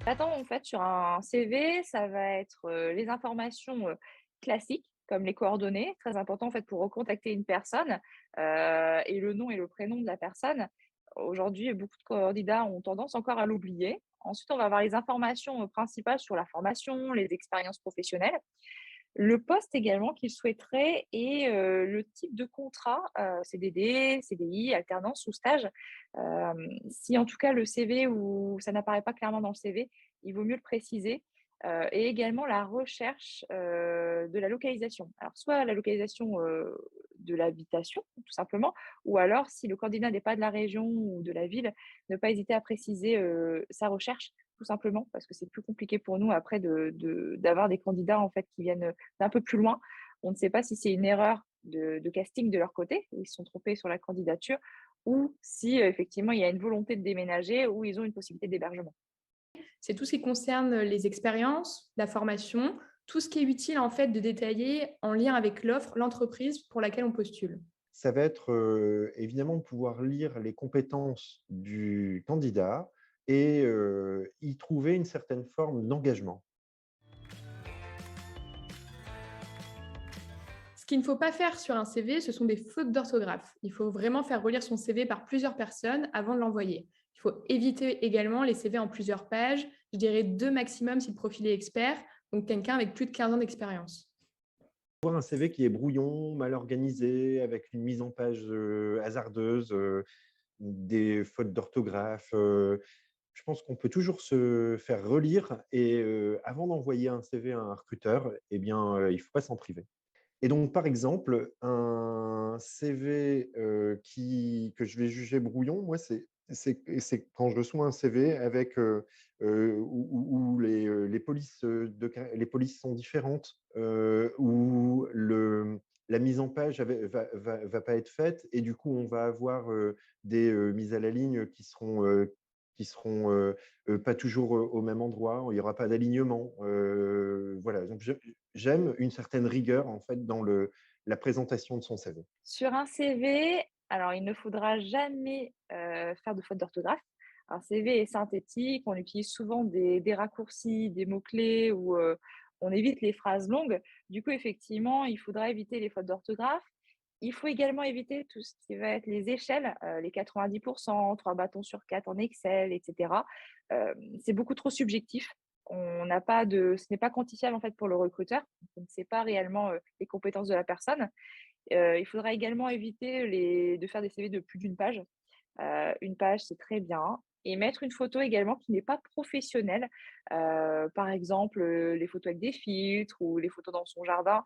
Attends, en fait, sur un CV, ça va être, les informations, classiques, comme les coordonnées, très important, en fait, pour recontacter une personne, et le nom et le prénom de la personne. Aujourd'hui, beaucoup de candidats ont tendance encore à l'oublier. Ensuite, on va avoir les informations, principales sur la formation, les expériences professionnelles. Le poste également qu'il souhaiterait et le type de contrat, CDD, CDI, alternance ou stage. Si en tout cas le CV ou ça n'apparaît pas clairement dans le CV, il vaut mieux le préciser, et également la recherche, de la localisation. Alors soit la localisation, de l'habitation tout simplement, ou alors si le candidat n'est pas de la région ou de la ville, ne pas hésiter à préciser, sa recherche tout simplement parce que c'est plus compliqué pour nous après d'avoir des candidats en fait qui viennent, d'un peu plus loin. On ne sait pas si c'est une erreur de casting de leur côté, où ils se sont trompés sur la candidature, ou si, effectivement, il y a une volonté de déménager ou ils ont une possibilité d'hébergement. C'est tout ce qui concerne les expériences, la formation, tout ce qui est utile en fait de détailler en lien avec l'offre, l'entreprise pour laquelle on postule. Ça va être, évidemment de pouvoir lire les compétences du candidat et y trouver une certaine forme d'engagement. Ce qu'il ne faut pas faire sur un CV, ce sont des fautes d'orthographe. Il faut vraiment faire relire son CV par plusieurs personnes avant de l'envoyer. Il faut éviter également les CV en plusieurs pages. Je dirais 2 maximum si le profil est expert, donc quelqu'un avec plus de 15 ans d'expérience. Voir un CV qui est brouillon, mal organisé, avec une mise en page, hasardeuse, des fautes d'orthographe, je pense qu'on peut toujours se faire relire et avant d'envoyer un CV à un recruteur, eh bien, il ne faut pas s'en priver. Et donc, par exemple, un CV, que je vais juger brouillon, moi, c'est quand je reçois un CV avec, où les polices, les polices sont différentes, où la mise en page va pas être faite et du coup, on va avoir, des, mises à la ligne qui seront pas toujours, au même endroit. Il n'y aura pas d'alignement, voilà, donc j'aime une certaine rigueur, en fait, dans la présentation de son CV. Sur un CV, alors il ne faudra jamais, faire de faute d'orthographe. Un CV est synthétique, on utilise souvent des raccourcis, des mots-clés ou, on évite les phrases longues. Du coup, effectivement, il faudra éviter les fautes d'orthographe. Il faut également éviter tout ce qui va être les échelles, les 90, 3 bâtons sur 4 en Excel et cetera. C'est beaucoup trop subjectif. On n'a pas de Ce n'est pas quantifiable, en fait, pour le recruteur. On ne sait pas réellement, les compétences de la personne. Il faudra également éviter de faire des CV de plus d'une page. 1 page, c'est très bien et mettre une photo également qui n'est pas professionnelle. Par exemple, les photos avec des filtres ou les photos dans son jardin.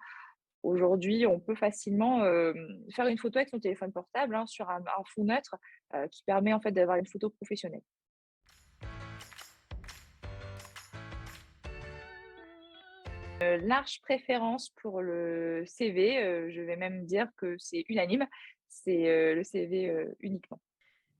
Aujourd'hui, on peut facilement, faire une photo avec son téléphone portable, hein, sur un fond neutre, qui permet en fait d'avoir une photo professionnelle. Large préférence pour le CV, je vais même dire que c'est unanime, c'est, le CV, uniquement.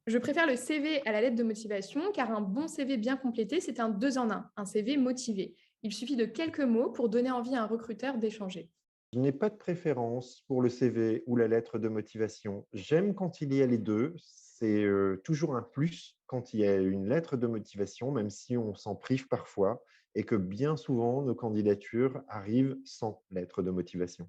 Je préfère le CV à la lettre de motivation car un bon CV bien complété, c'est un 2 en un CV motivé. Il suffit de quelques mots pour donner envie à un recruteur d'échanger. Je n'ai pas de préférence pour le CV ou la lettre de motivation. J'aime quand il y a les 2. C'est, toujours un plus quand il y a une lettre de motivation, même si on s'en prive parfois et que bien souvent nos candidatures arrivent sans lettre de motivation.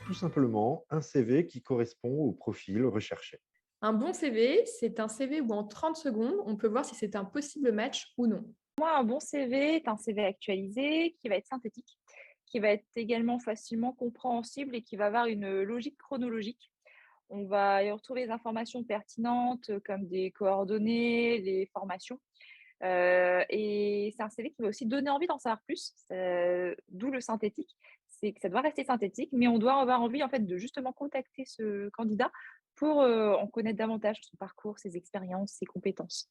Tout simplement un CV qui correspond au profil recherché. Un bon CV, c'est un CV où en 30 secondes, on peut voir si c'est un possible match ou non. Un bon CV est un CV actualisé, qui va être synthétique, qui va être également facilement compréhensible et qui va avoir une logique chronologique. On va y retrouver des informations pertinentes, comme des coordonnées, les formations, et c'est un CV qui va aussi donner envie d'en savoir plus, d'où le synthétique. C'est que ça doit rester synthétique, mais on doit avoir envie, en fait, de justement contacter ce candidat pour, en connaître davantage sur son parcours, ses expériences, ses compétences.